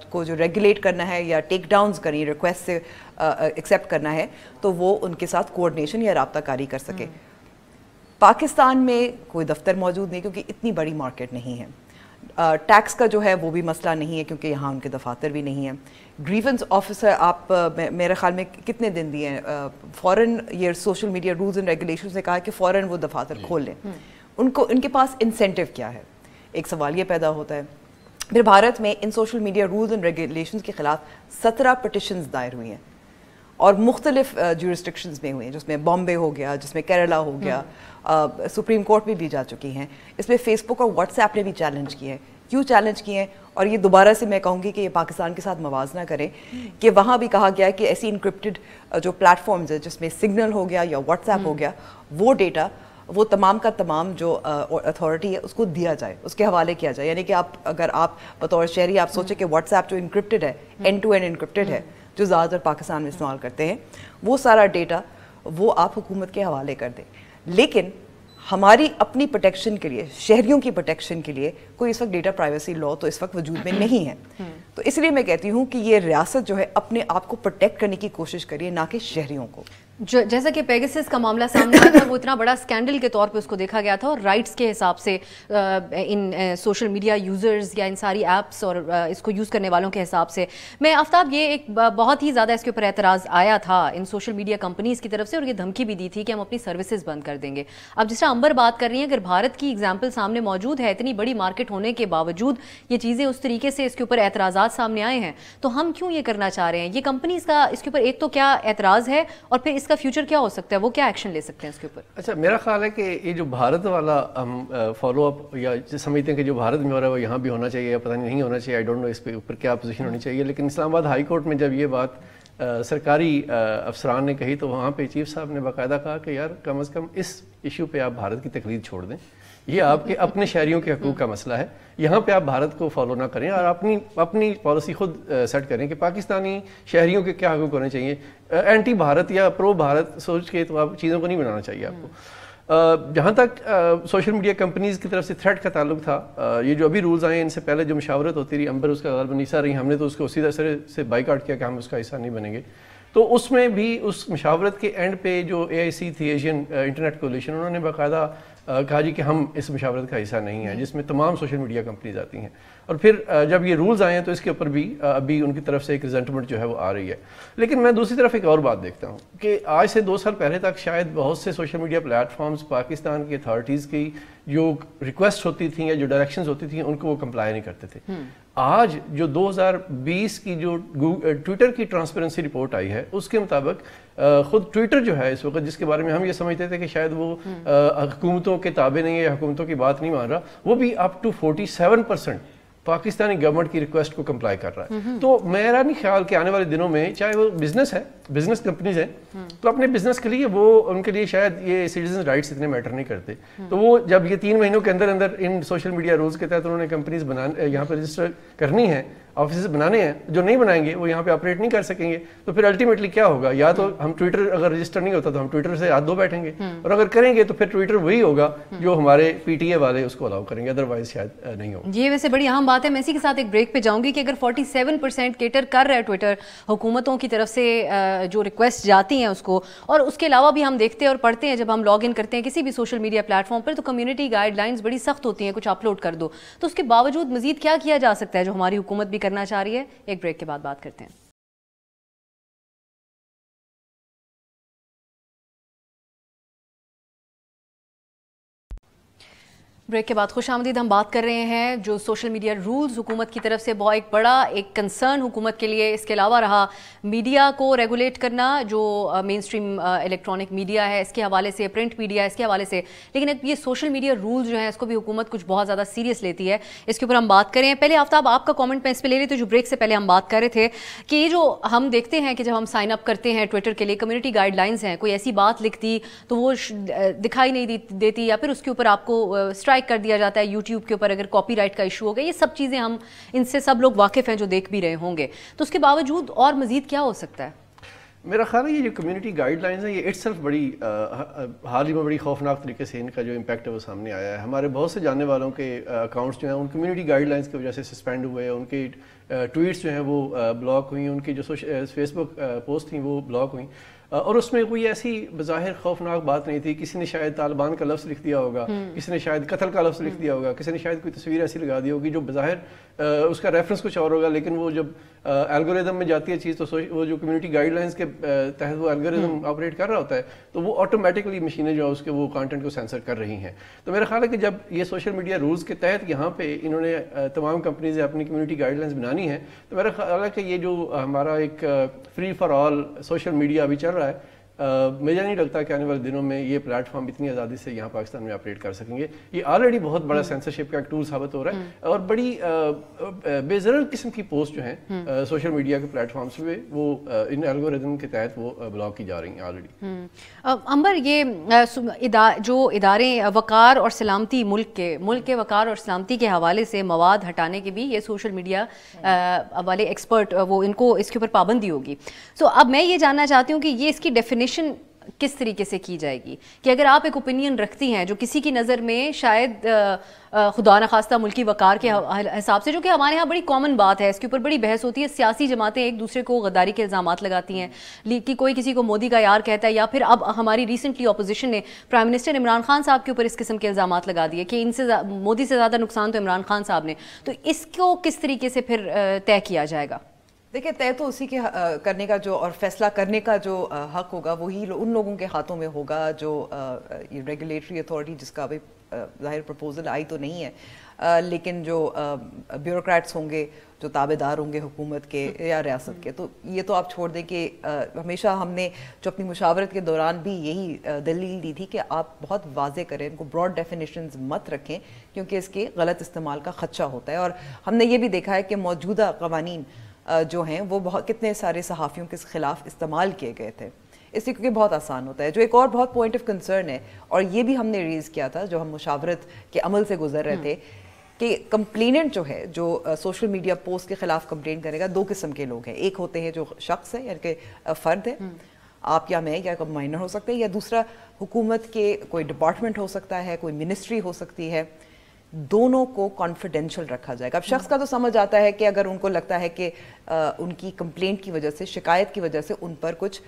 کو جو ریگولیٹ کرنا ہے یا ٹیک ڈاؤنز کریں، ریکویسٹ سے ایکسیپٹ کرنا ہے، تو وہ ان کے ساتھ کوآرڈینیشن یا رابطہ کاری کر سکے. پاکستان میں کوئی دفتر موجود نہیں کیونکہ اتنی بڑی مارکیٹ نہیں ہے. ٹیکس کا جو ہے وہ بھی مسئلہ نہیں ہے کیونکہ یہاں ان کے دفاتر بھی نہیں ہیں. گریونس آفیسر آپ میرے خیال میں کتنے دن دیے ہیں، فوراً یہ social media rules and regulations نے کہا کہ فوراً وہ دفاتر کھول لیں. ان کے پاس انسینٹیو کیا ہے؟ ایک سوال یہ پیدا ہوتا ہے. پھر بھارت میں ان social media rules and regulations کے خلاف 17 پٹیشنز دائر ہوئی ہیں اور مختلف جورسڈکشنز میں ہوئی ہیں، جس میں بامبے ہو گیا، جس میں کیرلا ہو گیا، سپریم کورٹ میں بھی جا چکی ہیں. اس میں فیس بک اور واٹس ایپ نے بھی چیلنج کیے ہیں. کیوں چیلنج کیے ہیں؟ اور یہ دوبارہ سے میں کہوں گی کہ یہ پاکستان کے ساتھ موازنہ کریں کہ وہاں بھی کہا گیا ہے کہ ایسی انکرپٹڈ جو پلیٹ فارمز ہیں جس میں سگنل ہو گیا یا واٹس ایپ ہو گیا، وہ ڈیٹا وہ تمام کا تمام جو اتھارٹی ہے اس کو دیا جائے، اس کے حوالے کیا جائے. یعنی کہ اگر آپ بطور شہری آپ سوچیں کہ واٹس ایپ جو انکرپٹڈ ہے، اینڈ ٹو اینڈ انکرپٹڈ ہے، جو زیادہ تر پاکستان میں استعمال کرتے ہیں، وہ سارا ڈیٹا وہ آپ حکومت کے حوالے کر دیں. لیکن ہماری اپنی پروٹیکشن کے لیے، شہریوں کی پروٹیکشن کے لیے کوئی اس وقت ڈیٹا پرائیویسی لا تو اس وقت وجود میں نہیں ہے. تو اس لیے میں کہتی ہوں کہ یہ ریاست جو ہے اپنے آپ کو پروٹیکٹ کرنے کی کوشش کریے، نہ کہ شہریوں کو. جیسا کہ پیگسس کا معاملہ سامنے آیا تھا، وہ اتنا بڑا اسکینڈل کے طور پہ اس کو دیکھا گیا تھا، اور رائٹس کے حساب سے ان سوشل میڈیا یوزرز یا ان ساری ایپس اور اس کو یوز کرنے والوں کے حساب سے. میں آفتاب، یہ ایک بہت ہی زیادہ اس کے اوپر اعتراض آیا تھا ان سوشل میڈیا کمپنیز کی طرف سے، اور یہ دھمکی بھی دی تھی کہ ہم اپنی سروسز بند کر دیں گے. اب جس طرح امبر بات کر رہی ہیں، اگر بھارت کی ایگزامپل سامنے موجود ہے، اتنی بڑی مارکیٹ ہونے کے باوجود یہ چیزیں اس طریقے سے اس کے اوپر اعتراضات سامنے آئے ہیں، تو ہم کیوں یہ کرنا چاہ رہے ہیں؟ یہ کمپنیز کا اس کے اوپر ایک تو کیا اعتراض ہے، اور پھر اس کا فیوچر کیا ہو سکتا ہے، وہ کیا ایکشن لے سکتے ہیں اس کے اوپر؟ اچھا، میرا خیال ہے کہ یہ جو بھارت والا ہم فالو اپ یا سمجھتے ہیں کہ جو بھارت میں ہو رہا ہے وہ یہاں بھی ہونا چاہیے، یا پتہ نہیں ہونا چاہیے، آئی ڈونٹ نو اس پہ اوپر کیا پوزیشن ہونی چاہیے. لیکن اسلام آباد ہائی کورٹ میں جب یہ بات سرکاری افسران نے کہی تو وہاں پہ چیف صاحب نے باقاعدہ کہا کہ یار کم از کم اس ایشو پہ آپ بھارت کی تقلید چھوڑ دیں, یہ آپ کے اپنے شہریوں کے حقوق کا مسئلہ ہے, یہاں پہ آپ بھارت کو فالو نہ کریں اور اپنی پالیسی خود سیٹ کریں کہ پاکستانی شہریوں کے کیا حقوق ہونے چاہیے. اینٹی بھارت یا پرو بھارت سوچ کے تو آپ چیزوں کو نہیں بنانا چاہیے آپ کو. جہاں تک سوشل میڈیا کمپنیز کی طرف سے تھریٹ کا تعلق تھا, یہ جو ابھی رولز آئے ہیں ان سے پہلے جو مشاورت ہوتی رہی, امبر اس کا غالباً حصہ رہی, ہم نے تو اس کو اسی طرح سے بائی کاٹ کیا کہ ہم اس کا حصہ نہیں بنیں گے. تو اس میں بھی اس مشاورت کے اینڈ پہ جو AIC تھی, ایشین انٹرنیٹ کولیشن, انہوں نے باقاعدہ کہا جی کہ ہم اس مشاورت کا حصہ نہیں ہیں, جس میں تمام سوشل میڈیا کمپنیز آتی ہیں. اور پھر جب یہ رولز آئے ہیں تو اس کے اوپر بھی ابھی ان کی طرف سے ایک ریزنٹمنٹ جو ہے وہ آ رہی ہے. لیکن میں دوسری طرف ایک اور بات دیکھتا ہوں کہ آج سے 2 سال پہلے تک شاید بہت سے social media platforms Pakistan کی اتھارٹیز کی جو ریکویسٹ ہوتی تھیں یا جو ڈائریکشنز ہوتی تھیں ان کو وہ کمپلائی نہیں کرتے تھے. آج جو 2020 کی جو ٹویٹر کی ٹرانسپیرنسی رپورٹ آئی ہے اس کے مطابق خود ٹویٹر جو ہے اس وقت, جس کے بارے میں ہم یہ سمجھتے تھے کہ شاید وہ حکومتوں کے تابع نہیں ہے یا حکومتوں کی بات نہیں مان رہا, وہ بھی اپ ٹو 47% پاکستانی گورنمنٹ کی ریکویسٹ کو کمپلائی کر رہا ہے. تو میرا نہیں خیال کہ آنے والے دنوں میں چاہے وہ بزنس ہے, بزنس کمپنیز ہیں, تو اپنے بزنس کے لیے وہ ان کے لیے شاید یہ سٹیزن رائٹس اتنے میٹر نہیں کرتے. تو وہ جب یہ 3 مہینوں کے اندر اندر ان سوشل میڈیا رولز کے تحت انہوں نے کمپنیز یہاں پہ رجسٹر کرنی ہے, آفیسز بنانے ہیں, جو نہیں بنائیں گے وہ یہاں پہ آپریٹ نہیں کر سکیں گے. تو پھر الٹیمیٹلی کیا ہوگا, یا تو ہم ٹویٹر اگر رجسٹر نہیں ہوتا تو ہم ٹویٹر سے ہاتھ دھو بیٹھیں گے, اور اگر کریں گے تو پھر ٹویٹر وہی ہوگا جو ہمارے PTA والے اس کو الاؤ کریں گے, ادروائز شاید نہیں ہوگا. یہ ویسے بڑی اہم بات ہے. میں اسی کے ساتھ ایک بریک پہ جاؤں گی کہ اگر 47% کیٹر کر رہا ہے ٹویٹر حکومتوں کی طرف سے جو ریکویسٹ جاتی ہیں اس کو, اور اس کے علاوہ بھی ہم دیکھتے ہیں اور پڑھتے ہیں جب ہم لاگ ان کرتے ہیں کسی بھی سوشل میڈیا پلیٹ فارم پر, تو کمیونٹی گائیڈ لائنز بڑی سخت ہوتی ہیں, کچھ اپلوڈ کر دو. تو اس کے باوجود مزید کیا کیا جا سکتا ہے جو ہماری حکومت بھی کرنا چاہ رہی ہے؟ ایک بریک کے بعد بات کرتے ہیں. بریک کے بعد خوش آمدید. ہم بات کر رہے ہیں جو سوشل میڈیا رولز حکومت کی طرف سے بہت ایک بڑا ایک کنسرن حکومت کے لیے اس کے علاوہ رہا میڈیا کو ریگولیٹ کرنا, جو مین سٹریم الیکٹرانک میڈیا ہے اس کے حوالے سے, پرنٹ میڈیا اس کے حوالے سے. لیکن یہ سوشل میڈیا رولز جو ہیں اس کو بھی حکومت کچھ بہت زیادہ سیریس لیتی ہے. اس کے اوپر ہم بات کریں. پہلے آفتاب آپ کا کامنٹ میں اس پہ لے لیتے, جو بریک سے پہلے ہم بات کر رہے تھے کہ یہ جو ہم دیکھتے ہیں کہ جب ہم سائن اپ کرتے ہیں ٹویٹر کے لیے, کمیونٹی گائیڈ لائنز ہیں, کوئی ایسی بات لکھتی تو وہ دکھائی نہیں دیتی, یا پھر اس کے اوپر آپ کو اسٹرائک کر دیا جاتا ہے یوٹیوب کے اوپر اگر کاپی رائٹ کا ایشو ہو گیا. یہ سب چیزیں ہم ان سے سب لوگ واقف ہیں جو دیکھ بھی رہے ہوں گے. تو اس کے باوجود اور مزید کیا ہو سکتا ہے؟ میرا خیال ہے یہ جو کمیونٹی گائیڈ لائنز ہیں یہ اٹ سیلف بڑی حال ہی میں بڑی خوفناک طریقے سے ان کا جو امپیکٹ ہے وہ سامنے آیا ہے. ہمارے بہت سے جاننے والوں کے اکاؤنٹس جو ہیں ان کمیونٹی گائیڈ لائنز کی وجہ سے سسپینڈ ہوئے, ان کی ٹویٹس جو ہیں وہ بلاک ہوئیں, ان کی جو فیس بک پوسٹ تھیں وہ بلاک ہوئیں, اور اس میں کوئی ایسی بظاہر خوفناک بات نہیں تھی. کسی نے شاید طالبان کا لفظ لکھ دیا ہوگا, کسی نے شاید قتل کا لفظ لکھ دیا ہوگا, کسی نے شاید کوئی تصویر ایسی لگا دی ہوگی جو بظاہر اس کا ریفرنس کچھ اور ہوگا, لیکن وہ جب الگوریدم میں جاتی ہے چیز تو وہ جو کمیونٹی گائیڈ لائنز کے تحت وہ الگوریدم آپریٹ کر رہا ہوتا ہے تو وہ آٹومیٹکلی مشینیں جو ہے اس کے وہ کانٹینٹ کو سینسر کر رہی ہیں. تو میرا خیال ہے کہ جب یہ سوشل میڈیا رولز کے تحت یہاں پہ انہوں نے تمام کمپنیز اپنی کمیونٹی گائیڈ لائنز بنانی ہے, تو میرا خیال ہے کہ یہ جو ہمارا ایک free for all social media ابھی چل رہا ہے, مجھے نہیں لگتا کہ آنے والے دنوں میں یہ پلیٹ فارم اتنی آزادی سے یہاں پاکستان میں آپریٹ کر سکیں گے. یہ آلریڈی بہت بڑا سینسرشپ کا ایک ٹول ثابت ہو رہا ہے, اور بڑی بے ضرر قسم کی پوسٹ جو ہیں سوشل میڈیا کے پلیٹ فارمس پہ وہ ان الگوریدم کے تحت وہ بلاک کی جا رہی ہیں آلریڈی. امبر, یہ جو ادارے وقار اور سلامتی ملک کے وقار اور سلامتی کے حوالے سے مواد ہٹانے کے بھی یہ سوشل میڈیا والے ایکسپرٹ وہ ان کو اس کے اوپر پابندی ہوگی. سو اب میں یہ جاننا چاہتی ہوں کہ یہ اس کی ڈیفینیشن کس طریقے سے کی جائے گی, کہ اگر آپ ایک اوپینین رکھتی ہیں جو کسی کی نظر میں شاید خدا نخواستہ ملکی وقار کے حساب سے, جو کہ ہمارے ہاں بڑی کامن بات ہے, اس کے اوپر بڑی بحث ہوتی ہے, سیاسی جماعتیں ایک دوسرے کو غداری کے الزامات لگاتی ہیں کہ کوئی کسی کو مودی کا یار کہتا ہے, یا پھر اب ہماری ریسنٹلی اپوزیشن نے پرائم منسٹر عمران خان صاحب کے اوپر اس قسم کے الزامات لگا دیے کہ ان سے مودی سے زیادہ نقصان تو عمران خان صاحب نے. تو اس کو کس طریقے سے پھر طے کیا جائے گا؟ دیکھیں, طے تو اسی کے کرنے کا جو اور فیصلہ کرنے کا جو حق ہوگا وہی ان لوگوں کے ہاتھوں میں ہوگا جو ریگولیٹری اتھارٹی, جس کا ابھی ظاہر پرپوزل آئی تو نہیں ہے, لیکن جو بیوروکریٹس ہوں گے جو تابع دار ہوں گے حکومت کے یا ریاست کے. تو یہ تو آپ چھوڑ دیں کہ ہمیشہ ہم نے جو اپنی مشاورت کے دوران بھی یہی دلیل دی تھی کہ آپ بہت واضح کریں, ان کو براڈ ڈیفینیشنز مت رکھیں کیونکہ اس کے غلط استعمال کا خدشہ ہوتا ہے. اور ہم نے یہ بھی دیکھا ہے کہ موجودہ قوانین جو ہیں وہ بہت کتنے سارے صحافیوں کے خلاف استعمال کیے گئے تھے، اس لیے کیونکہ بہت آسان ہوتا ہے. جو ایک اور بہت پوائنٹ آف کنسرن ہے، اور یہ بھی ہم نے ریز کیا تھا جو ہم مشاورت کے عمل سے گزر رہے تھے، کہ کمپلیننٹ جو ہے، جو سوشل میڈیا پوسٹ کے خلاف کمپلین کرے گا، 2 قسم کے لوگ ہیں. ایک ہوتے ہیں جو شخص ہے، یعنی کہ فرد ہے، آپ یا میں یا کوئی مائنر ہو سکتے ہیں، یا دوسرا حکومت کے کوئی ڈپارٹمنٹ ہو سکتا ہے، کوئی منسٹری ہو سکتی ہے. دونوں کو کانفیڈینشیل رکھا جائے گا. اب شخص کا تو سمجھ آتا ہے کہ اگر ان کو لگتا ہے کہ ان کی کمپلینٹ کی وجہ سے، شکایت کی وجہ سے ان پر کچھ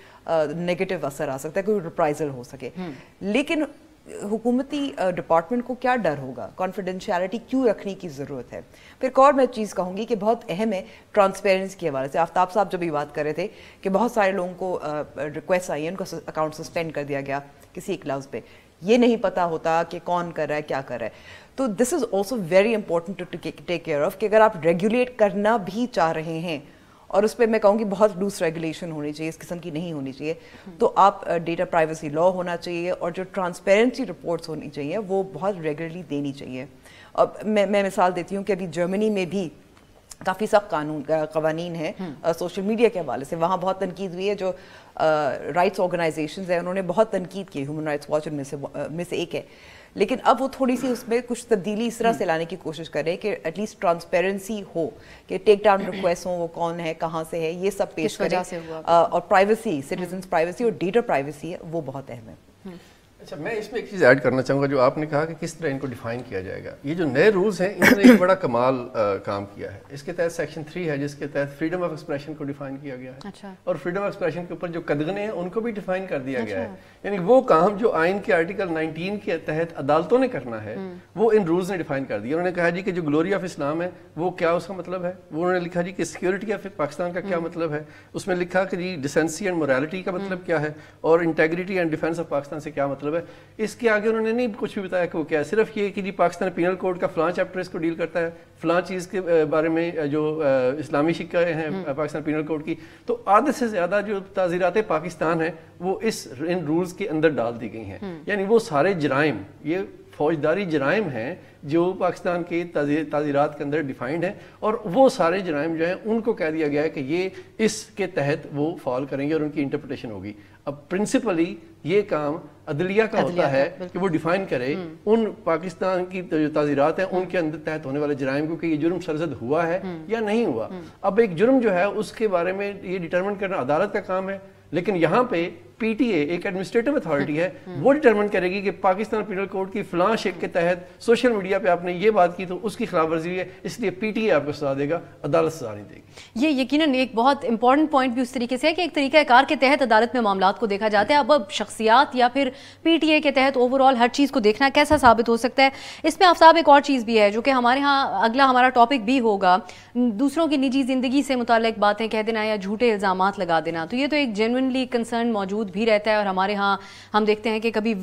نیگیٹو اثر آ سکتا ہے، کوئی ریپرائزل ہو سکے. لیکن حکومتی ڈپارٹمنٹ کو کیا ڈر ہوگا؟ کانفیڈینشیلٹی کیوں رکھنے کی ضرورت ہے؟ پھر ایک اور میں چیز کہوں گی کہ بہت اہم ہے ٹرانسپیرنسی کے حوالے سے. آفتاب صاحب جب بھی بات کر رہے تھے کہ بہت سارے لوگوں کو ریکویسٹ آئی ہے، ان کا اکاؤنٹ سسپینڈ کر دیا گیا کسی ایک لفظ پہ، یہ نہیں پتا ہوتا کہ کون کر رہا ہے، کیا کر رہا ہے. تو this is also very important to take care of, کہ اگر آپ ریگولیٹ کرنا بھی چاہ رہے ہیں، اور اس پہ میں کہوں گی بہت لوز ریگولیشن ہونی چاہیے، اس قسم کی نہیں ہونی چاہیے، تو آپ ڈیٹا پرائیویسی لا ہونا چاہیے، اور جو ٹرانسپیرنسی رپورٹس ہونی چاہیے وہ بہت ریگولرلی دینی چاہیے. اب میں مثال دیتی ہوں کہ ابھی جرمنی میں بھی کافی سخت قوانین ہیں سوشل میڈیا کے حوالے سے. وہاں بہت تنقید ہوئی ہے، جو رائٹس آرگنائزیشنز ہیں انہوں نے بہت تنقید کی، ہیومن رائٹس واچ ان میں سے ایک ہے. لیکن اب وہ تھوڑی سی اس میں کچھ تبدیلی اس طرح سے لانے کی کوشش کرے کہ ایٹ لیسٹ ٹرانسپیرنسی ہو، کہ ٹیک ڈاؤن ریکویسٹ ہوں، وہ کون ہے، کہاں سے ہے، یہ سب پیش کرے. اور پرائیویسی، سٹیزنز پرائیویسی اور ڈیٹا پرائیویسی ہے، وہ بہت اہم ہے. اچھا، میں اس میں ایک چیز ایڈ کرنا چاہوں گا. جو آپ نے کہا کہ کس طرح ان کو ڈیفائن کیا جائے گا، یہ جو نئے رولز ہیں انہوں نے ایک بڑا کمال کام کیا ہے. اس کے تحت سیکشن 3 ہے جس کے تحت فریڈم آف ایکسپریشن کو ڈیفائن کیا گیا ہے، اور فریڈم آف ایکسپریشن کے اوپر جو قدغنے ہیں ان کو بھی ڈیفائن کر دیا گیا ہے. یعنی وہ کام جو آئین کے آرٹیکل 19 کے تحت عدالتوں نے کرنا ہے وہ ان رولز نے ڈیفائن کر دیا. انہوں نے کہا جی کہ جو گلوری آف اسلام ہے وہ کیا اس کا مطلب ہے. وہ انہوں نے لکھا جی کہ سیکیورٹی آف پاکستان کا کیا مطلب ہے. اس میں لکھا کہ جی ڈیسنسی اینڈ موریلٹی کا مطلب کیا ہے، اور integrity and defence of Pakistan سے کیا مطلب ہے. اس کے آگے انہوں نے نہیں کچھ بھی بتایا کہ وہ کیا ہے، صرف یہ کہ جی پاکستان پینل کوڈ کا فلاں چیپٹر اس کو ڈیل کرتا ہے، فلاں چیز کے بارے میں جو اسلامی شکیں ہیں پاکستان پینل کوڈ کی. تو آدھے سے زیادہ جو تعزیرات پاکستان ہیں وہ ان رولز کے اندر ڈال دی گئی ہیں. یعنی وہ سارے جرائم، یہ فوجداری جرائم ہیں جو پاکستان کے تعزیرات کے اندر ڈیفائنڈ ہیں، اور وہ سارے جرائم جو ہیں ان کو کہہ دیا گیا ہے کہ یہ اس کے تحت وہ فال کریں گے اور ان کی انٹرپریٹیشن ہوگی. اب پرنسپلی یہ کام عدلیہ کا ہوتا ہے کہ وہ ڈیفائن کرے ان پاکستان کی جو تعزیرات ہیں ان کے اندر تحت ہونے والے جرائم کو کہ یہ جرم سرزد ہوا ہے یا نہیں ہوا. اب ایک جرم جو ہے اس کے بارے میں یہ ڈیٹرمن کرنا عدالت کا کام ہے، لیکن یہاں پہ پی ٹی اے ایک ایڈمنسٹریٹو اتھارٹی ہے، وہ ڈیٹرمن کرے گی کہ پاکستان پینل کوڈ کی فلاں شک کے تحت سوشل میڈیا پہ آپ نے یہ بات کی تو اس کی خلاف ورزی ہوئی ہے، اس لیے پی ٹی اے آپ کو سزا دے گا، عدالت سزا نہیں دے گی. یہ یقیناً ایک بہت امپورٹنٹ پوائنٹ بھی اس طریقے سے ہے کہ ایک طریقہ کار کے تحت عدالت میں معاملات کو دیکھا جاتا ہے. اب شخصیات یا پھر پی ٹی اے کے تحت اوور آل ہر چیز کو دیکھنا کیسا ثابت ہو سکتا ہے. اس میں آفتاب ایک اور چیز بھی ہے جو کہ ہمارے ہاں اگلا ہمارا ٹاپک بھی ہوگا، دوسروں کی نجی زندگی سے متعلق باتیں کہہ دینا یا جھوٹے الزامات لگا دینا. تو یہ تو ایک جینوئنلی کنسرن موجود بھی رہتا ہے، اور ہمارے ہاں ہم دیکھتے ہیں کہ کبھی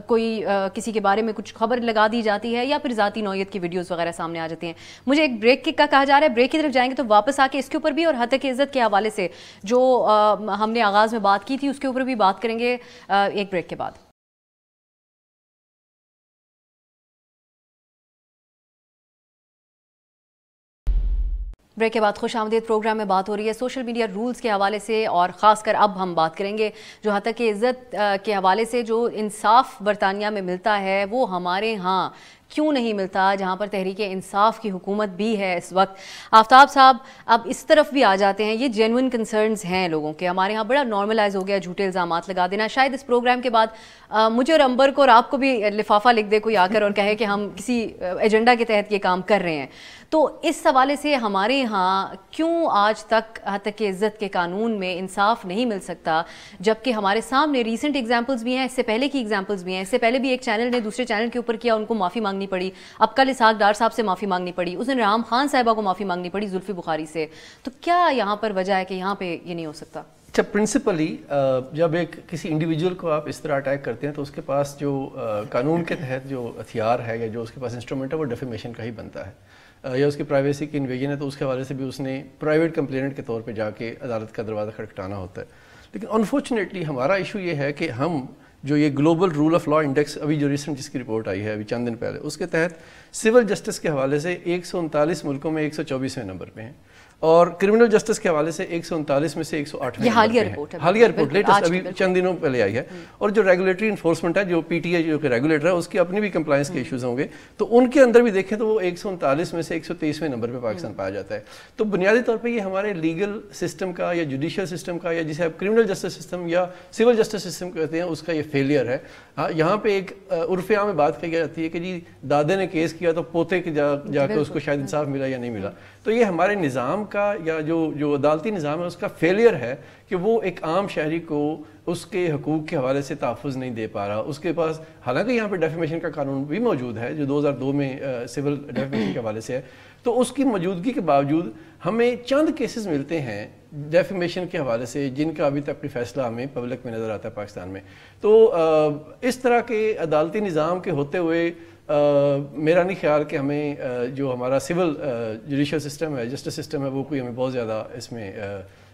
کوئی کسی کے بارے میں کچھ خبر لگا دی جاتی ہے یا پھر ذاتی نوعیت کی ویڈیوز وغیرہ سامنے آ جاتی ہیں. مجھے ایک بریک کا کہا جا رہا ہے، بریک کی طرف جائیں گے تو واپس آ کے اس کے اوپر بھی اور حتیٰ عزت کے حوالے سے جو ہم نے آغاز میں بات کی تھی اس کے اوپر بھی بات کریں گے ایک بریک کے بعد. بریک کے بعد خوش آمدید. پروگرام میں بات ہو رہی ہے سوشل میڈیا رولز کے حوالے سے، اور خاص کر اب ہم بات کریں گے جو حتیٰ عزت کے حوالے سے جو انصاف برطانیہ میں ملتا ہے وہ ہمارے ہاں کیوں نہیں ملتا، جہاں پر تحریک انصاف کی حکومت بھی ہے اس وقت. آفتاب صاحب اب اس طرف بھی آ جاتے ہیں، یہ جینوئن کنسرنز ہیں لوگوں کے. ہمارے ہاں بڑا نارملائز ہو گیا جھوٹے الزامات لگا دینا. شاید اس پروگرام کے بعد مجھے اور امبر کو اور آپ کو بھی لفافہ لکھ دے کوئی آ کر اور کہے کہ ہم کسی ایجنڈا کے تحت یہ کام کر رہے ہیں. تو اس حوالے سے ہمارے ہاں کیوں آج تک حتیٰ عزت کے قانون میں انصاف نہیں مل سکتا، جبکہ ہمارے سامنے ریسنٹ ایگزامپلز بھی ہیں، اس سے پہلے کی ایگزامپلز بھی ہیں. اس سے پہلے بھی ایک چینل نے دوسرے چینل کے اوپر کیا، ان کو معافی مانگنی پڑی. اب کل اسحاق ڈار صاحب سے معافی مانگنی پڑی، اس دن رحام خان صاحبہ کو معافی مانگنی پڑی زلفی بخاری سے. تو کیا یہاں پر وجہ ہے کہ یہاں پہ یہ نہیں ہو سکتا؟ اچھا، پرنسپلی جب ایک کسی انڈیویجول کو آپ اس طرح اٹیک کرتے ہیں تو اس کے پاس جو قانون کے تحت جو ہتھیار ہے یا جو اس کے پاس انسٹرومنٹ ہے وہ ڈیفیمیشن کا ہی بنتا ہے، یا اس کی پرائیویسی کی انویژن ہے تو اس کے حوالے سے بھی اس نے پرائیویٹ کمپلیننٹ کے طور پہ جا کے عدالت کا دروازہ کھٹکھٹانا ہوتا ہے. لیکن انفارچونیٹلی ہمارا ایشو یہ ہے کہ ہم جو یہ global rule of law index ابھی جو ریسنٹ جس کی رپورٹ آئی ہے ابھی چند دن پہلے، اس کے تحت سول جسٹس کے حوالے سے 139 ملکوں میں 124ویں نمبر پہ ہیں. اور کرمنل جسٹس کے حوالے سے 139 میں سے 108 یہ حالیہ رپورٹ ہے، حالیہ رپورٹ لیٹسٹ ابھی چند دنوں پہلے آئی ہے. اور جو ریگولیٹری انفورسمنٹ ہے جو پی ٹی اے جو کہ ریگولیٹر ہے اس کی اپنی بھی کمپلائنس کے ایشوز ہوں گے, تو ان کے اندر بھی دیکھیں تو وہ 139 میں سے 123ویں نمبر پہ پاکستان پایا جاتا ہے. تو بنیادی طور پہ یہ ہمارے لیگل سسٹم کا یا جوڈیشل سسٹم کا یا جسے آپ کرمنل جسٹس سسٹم یا سول جسٹس سسٹم کہتے ہیں اس کا یہ فیلئر ہے. ہاں یہاں پہ ایک عرف عام میں بات کہی جاتی ہے کہ جی دادے نے کیس کیا تو پوتے کے جا کے اس کو شاید انصاف ملا یا نہیں ملا. تو یہ ہمارے نظام کا یا جو عدالتی نظام ہے اس کا فیلئر ہے کہ وہ ایک عام شہری کو اس کے حقوق کے حوالے سے تحفظ نہیں دے پا رہا. اس کے پاس حالانکہ یہاں پہ ڈیفیمیشن کا قانون بھی موجود ہے جو 2002 میں سول ڈیفیمیشن کے حوالے سے ہے, تو اس کی موجودگی کے باوجود ہمیں چند کیسز ملتے ہیں ڈیفیمیشن کے حوالے سے جن کا ابھی تک کوئی فیصلہ ہمیں پبلک میں نظر آتا ہے پاکستان میں. تو اس طرح کے عدالتی نظام کے ہوتے ہوئے میرا نہیں خیال کہ ہمیں جو ہمارا سول جوڈیشل سسٹم ہے, جسٹس سسٹم ہے, وہ کوئی ہمیں بہت زیادہ اس میں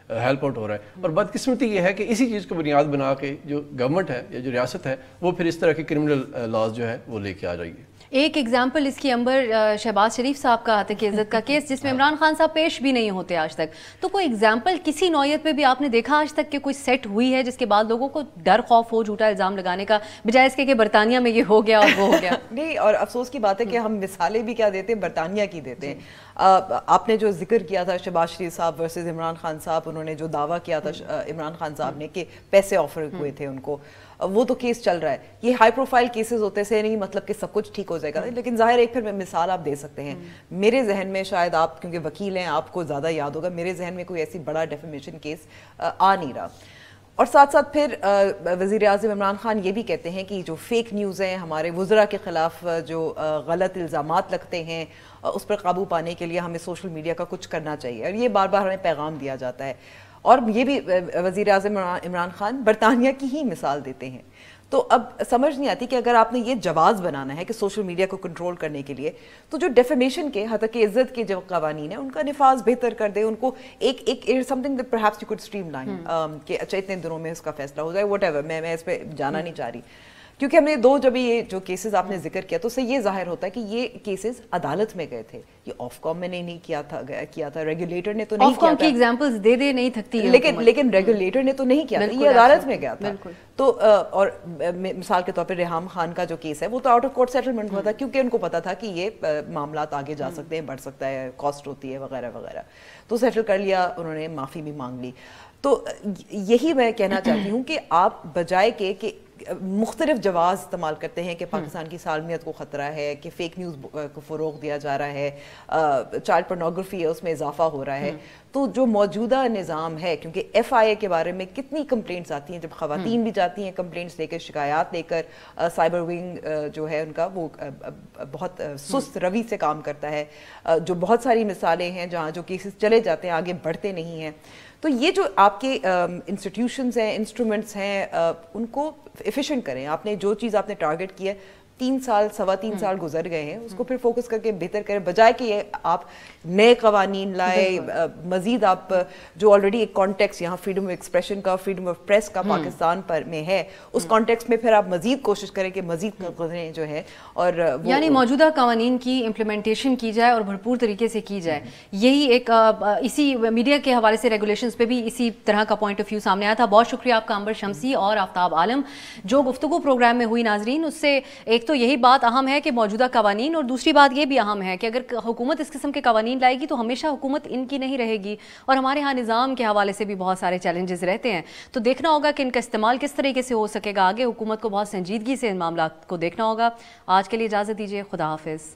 ہیلپ آؤٹ ہو رہا ہے. اور بدقسمتی یہ ہے کہ اسی چیز کو بنیاد بنا کے جو گورنمنٹ ہے یا جو ریاست ہے وہ پھر اس طرح کے کرمنل لاز جو ہے وہ لے کے آ رہی ہے. ایک ایگزامپل اس کی امبر شہباز شریف صاحب کا حتیق عزت کا کیس جس میں عمران خان صاحب پیش بھی نہیں ہوتے آج تک. تو کوئی ایگزامپل کسی نوعیت پہ بھی آپ نے دیکھا آج تک کہ کوئی سیٹ ہوئی ہے جس کے بعد لوگوں کو ڈر خوف ہو جھوٹا الزام لگانے کا, بجائے اس کے کہ برطانیہ میں یہ ہو گیا اور وہ ہو گیا؟ نہیں, اور افسوس کی بات ہے کہ ہم مثالیں بھی کیا دیتے ہیں, برطانیہ کی دیتے ہیں. آپ نے جو ذکر کیا تھا شہباز شریف صاحب ورسز عمران خان صاحب, انہوں نے جو دعویٰ کیا تھا عمران خان صاحب نے کہ پیسے آفر ہوئے تھے ان کو, وہ تو کیس چل رہا ہے. یہ ہائی پروفائل کیسز ہوتے سے نہیں مطلب کہ سب کچھ ٹھیک ہو جائے گا, لیکن ظاہر ایک پھر مثال آپ دے سکتے ہیں. میرے ذہن میں شاید آپ کیونکہ وکیل ہیں آپ کو زیادہ یاد ہوگا, میرے ذہن میں کوئی ایسی بڑا ڈیفیمیشن کیس آ نہیں رہا. اور ساتھ ساتھ پھر وزیر اعظم عمران خان یہ بھی کہتے ہیں کہ جو فیک نیوز ہیں ہمارے وزراء کے خلاف جو غلط الزامات لگتے ہیں اس پر قابو پانے کے لیے ہمیں سوشل میڈیا کا کچھ کرنا چاہیے, اور یہ بار بار ہمیں پیغام دیا جاتا ہے. اور یہ بھی وزیر اعظم عمران خان برطانیہ کی ہی مثال دیتے ہیں. تو اب سمجھ نہیں آتی کہ اگر آپ نے یہ جواز بنانا ہے کہ سوشل میڈیا کو کنٹرول کرنے کے لیے, تو جو ڈیفیمیشن کے حتیق عزت کے جو قوانین ہیں ان کا نفاذ بہتر کر دیں, ان کو ایک some thing that perhaps you could stream line, کہ اچھا اتنے دنوں میں اس کا فیصلہ ہو جائے, واٹ ایور. میں اس پہ جانا نہیں چاہ رہی, کیونکہ ہم نے جب یہ جو کیسز آپ نے ذکر کیا تو اس سے یہ ظاہر ہوتا ہے کہ یہ کیسز عدالت میں گئے تھے. یہ آف کام میں نہیں کیا تھا, ریگولیٹر نے تو نہیں کیا تھا, ایگزامپلز دے نہیں تھکتی, لیکن ریگولیٹر نے تو نہیں کیا تھا, یہ عدالت میں گیا تھا. تو اور مثال کے طور پہ ریحام خان کا جو کیس ہے وہ تو آؤٹ آف کورٹ سیٹلمنٹ ہوا تھا, کیونکہ ان کو پتا تھا کہ یہ معاملات آگے جا سکتے ہیں, بڑھ سکتا ہے, کاسٹ ہوتی ہے وغیرہ وغیرہ, تو سیٹل کر لیا, انہوں نے معافی بھی مانگ لی. تو یہی میں کہنا چاہتی ہوں کہ آپ بجائے کہ مختلف جواز استعمال کرتے ہیں کہ پاکستان کی سالمیت کو خطرہ ہے, کہ فیک نیوز کو فروغ دیا جا رہا ہے, چائلڈ پورنوگرافی ہے اس میں اضافہ ہو رہا ہے, تو جو موجودہ نظام ہے, کیونکہ ایف آئی اے کے بارے میں کتنی کمپلینٹس آتی ہیں, جب خواتین بھی جاتی ہیں کمپلینٹس لے کر, شکایات لے کر, سائبر ونگ جو ہے ان کا وہ بہت سست روی سے کام کرتا ہے. جو بہت ساری مثالیں ہیں جہاں جو کیسز چلے جاتے ہیں آگے بڑھتے نہیں ہیں. تو یہ جو آپ کے انسٹیٹیوشنز ہیں, انسٹرومنٹس ہیں, ان کو ایفیشینٹ کریں. آپ نے جو چیز آپ نے ٹارگٹ کی ہے, 3 سال 3.25 سال گزر گئے ہیں, اس کو پھر فوکس کر کے بہتر کریں, بجائے کہ یہ آپ نئے قوانین لائے. مزید آپ جو آلریڈی ایک کانٹیکس یہاں فریڈم آف ایکسپریشن کا, فریڈم آف پریس کا پاکستان پر میں ہے, اس کانٹیکس میں پھر آپ مزید کوشش کریں کہ مزید قدریں جو ہے, اور یعنی موجودہ قوانین کی امپلیمنٹیشن کی جائے اور بھرپور طریقے سے کی جائے. یہی ایک اسی میڈیا کے حوالے سے ریگولیشنز پہ بھی اسی طرح کا پوائنٹ آف ویو سامنے آیا تھا. بہت شکریہ آپ کا عنبر شمسی اور آفتاب عالم. جو گفتگو پروگرام میں ہوئی ناظرین, اس سے ایک تو یہی بات اہم ہے کہ موجودہ قوانین, اور دوسری بات یہ بھی اہم ہے کہ اگر حکومت اس قسم کے قوانین لائے گی تو ہمیشہ حکومت ان کی نہیں رہے گی, اور ہمارے ہاں نظام کے حوالے سے بھی بہت سارے چیلنجز رہتے ہیں. تو دیکھنا ہوگا کہ ان کا استعمال کس طریقے سے ہو سکے گا. آگے حکومت کو بہت سنجیدگی سے ان معاملات کو دیکھنا ہوگا. آج کے لیے اجازت دیجیے, خدا حافظ.